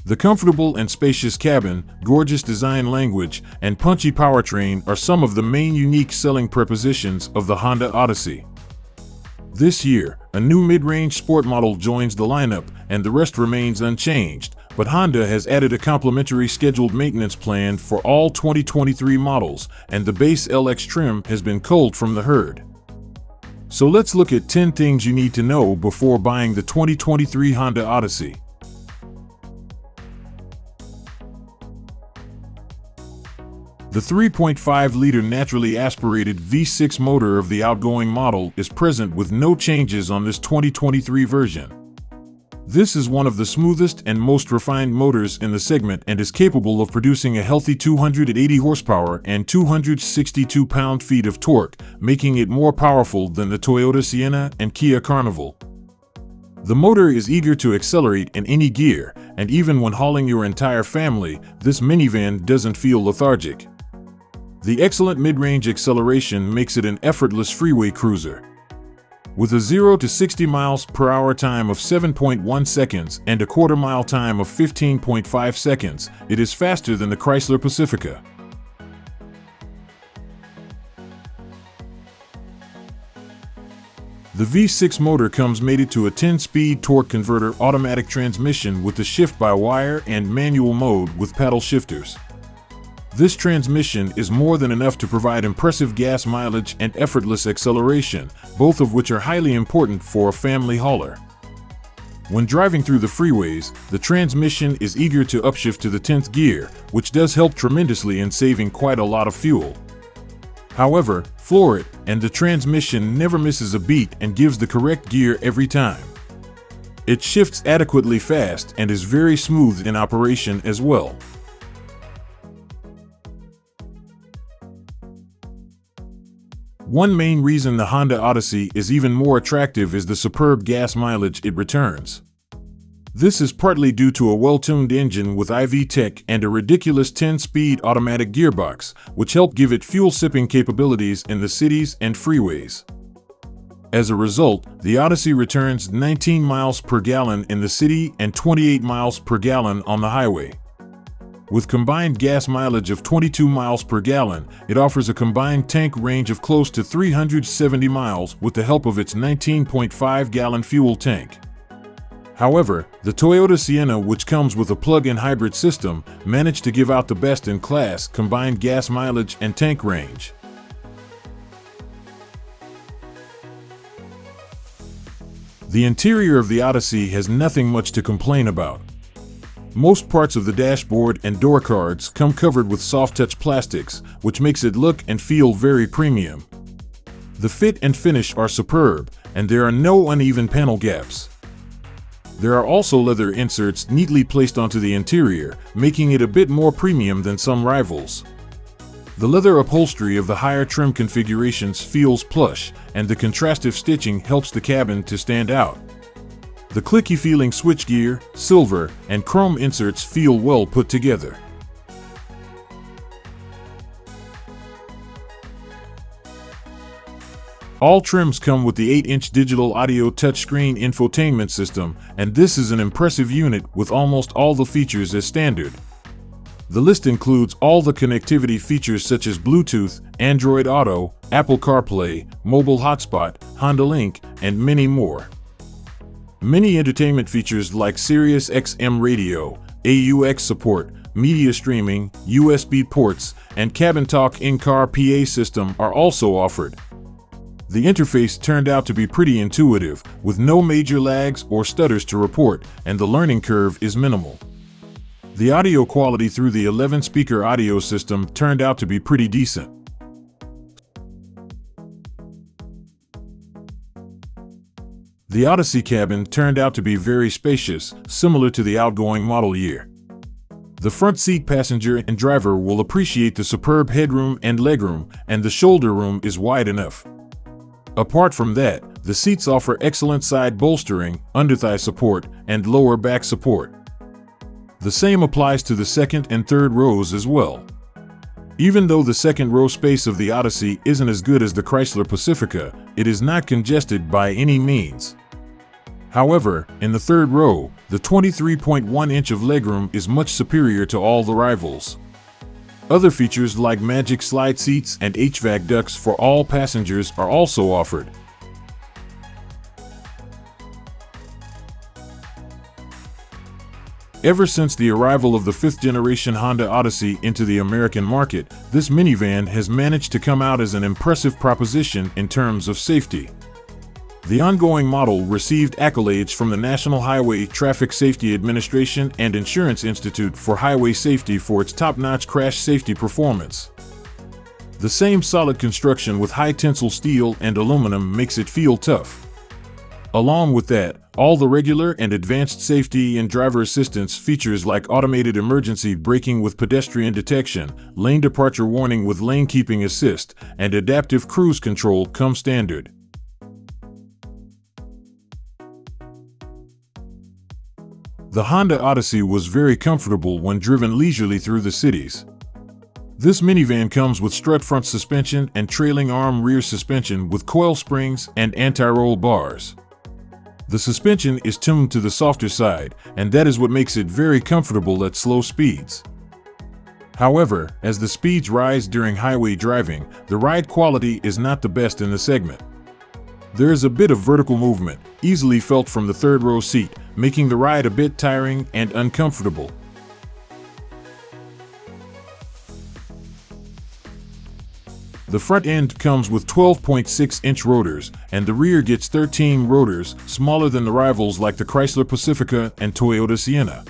The comfortable and spacious cabin, gorgeous design language, and punchy powertrain are some of the main unique selling propositions of the Honda Odyssey. This year, a new mid-range sport model joins the lineup, and the rest remains unchanged, but Honda has added a complimentary scheduled maintenance plan for all 2023 models, and the base LX trim has been culled from the herd. So let's look at 10 things you need to know before buying the 2023 Honda Odyssey. The 3.5-liter naturally aspirated V6 motor of the outgoing model is present with no changes on this 2023 version. This is one of the smoothest and most refined motors in the segment and is capable of producing a healthy 280 horsepower and 262 pound-feet of torque, making it more powerful than the Toyota Sienna and Kia Carnival. The motor is eager to accelerate in any gear, and even when hauling your entire family, this minivan doesn't feel lethargic. The excellent mid-range acceleration makes it an effortless freeway cruiser. With a 0 to 60 miles per hour time of 7.1 seconds and a quarter-mile time of 15.5 seconds, it is faster than the Chrysler Pacifica. The V6 motor comes mated to a 10-speed torque converter automatic transmission with the shift-by-wire and manual mode with paddle shifters. This transmission is more than enough to provide impressive gas mileage and effortless acceleration, both of which are highly important for a family hauler. When driving through the freeways, the transmission is eager to upshift to the 10th gear, which does help tremendously in saving quite a lot of fuel. However, floor it, and the transmission never misses a beat and gives the correct gear every time. It shifts adequately fast and is very smooth in operation as well. One main reason the Honda Odyssey is even more attractive is the superb gas mileage it returns. This is partly due to a well-tuned engine with IV Tech and a ridiculous 10-speed automatic gearbox, which help give it fuel-sipping capabilities in the cities and freeways. As a result, the Odyssey returns 19 miles per gallon in the city and 28 miles per gallon on the highway. With combined gas mileage of 22 miles per gallon, it offers a combined tank range of close to 370 miles with the help of its 19.5-gallon fuel tank. However, the Toyota Sienna, which comes with a plug-in hybrid system, managed to give out the best-in-class combined gas mileage and tank range. The interior of the Odyssey has nothing much to complain about. Most parts of the dashboard and door cards come covered with soft-touch plastics, which makes it look and feel very premium. The fit and finish are superb, and there are no uneven panel gaps. There are also leather inserts neatly placed onto the interior, making it a bit more premium than some rivals. The leather upholstery of the higher trim configurations feels plush, and the contrastive stitching helps the cabin to stand out. The clicky-feeling switchgear, silver, and chrome inserts feel well put together. All trims come with the 8-inch digital audio touchscreen infotainment system, and this is an impressive unit with almost all the features as standard. The list includes all the connectivity features such as Bluetooth, Android Auto, Apple CarPlay, Mobile Hotspot, Honda Link, and many more. Many entertainment features like Sirius XM radio, AUX support, media streaming, USB ports, and Cabin Talk in-car PA system are also offered. The interface turned out to be pretty intuitive, with no major lags or stutters to report, and the learning curve is minimal. The audio quality through the 11-speaker audio system turned out to be pretty decent. The Odyssey cabin turned out to be very spacious, similar to the outgoing model year. The front seat passenger and driver will appreciate the superb headroom and legroom, and the shoulder room is wide enough. Apart from that, the seats offer excellent side bolstering, underthigh support, and lower back support. The same applies to the second and third rows as well. Even though the second row space of the Odyssey isn't as good as the Chrysler Pacifica, it is not congested by any means. However, in the third row, the 23.1 inch of legroom is much superior to all the rivals. Other features like magic slide seats and HVAC ducts for all passengers are also offered. Ever since the arrival of the fifth-generation Honda Odyssey into the American market, this minivan has managed to come out as an impressive proposition in terms of safety. The ongoing model received accolades from the National Highway Traffic Safety Administration and Insurance Institute for Highway Safety for its top-notch crash safety performance. The same solid construction with high-tensile steel and aluminum makes it feel tough. Along with that, all the regular and advanced safety and driver assistance features like automated emergency braking with pedestrian detection, lane departure warning with lane keeping assist, and adaptive cruise control come standard. The Honda Odyssey was very comfortable when driven leisurely through the cities. This minivan comes with strut front suspension and trailing arm rear suspension with coil springs and anti-roll bars. The suspension is tuned to the softer side, and that is what makes it very comfortable at slow speeds. However, as the speeds rise during highway driving, the ride quality is not the best in the segment. There is a bit of vertical movement, easily felt from the third row seat, making the ride a bit tiring and uncomfortable. The front end comes with 12.6-inch rotors, and the rear gets 13 rotors, smaller than the rivals like the Chrysler Pacifica and Toyota Sienna.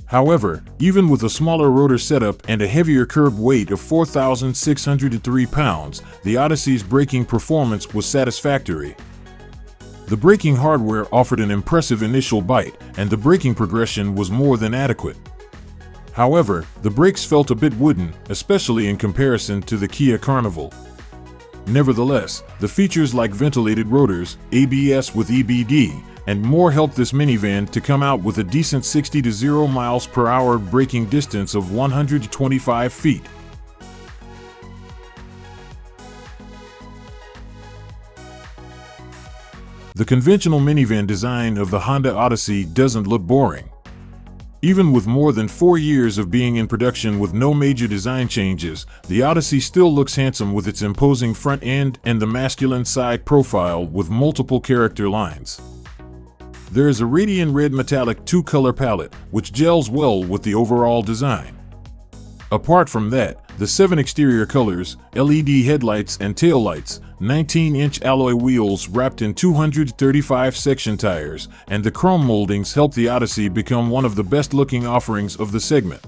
However, even with a smaller rotor setup and a heavier curb weight of 4,603 pounds, the Odyssey's braking performance was satisfactory. The braking hardware offered an impressive initial bite, and the braking progression was more than adequate. However, the brakes felt a bit wooden, especially in comparison to the Kia Carnival. Nevertheless, the features like ventilated rotors, ABS with EBD, and more helped this minivan to come out with a decent 60 to 0 miles per hour braking distance of 125 feet. The conventional minivan design of the Honda Odyssey doesn't look boring. Even with more than 4 years of being in production with no major design changes, the Odyssey still looks handsome with its imposing front end and the masculine side profile with multiple character lines. There is a radiant red metallic 2-color palette, which gels well with the overall design. Apart from that, the 7 exterior colors, LED headlights and taillights, 19-inch alloy wheels wrapped in 235 section tires, and the chrome moldings help the Odyssey become one of the best-looking offerings of the segment.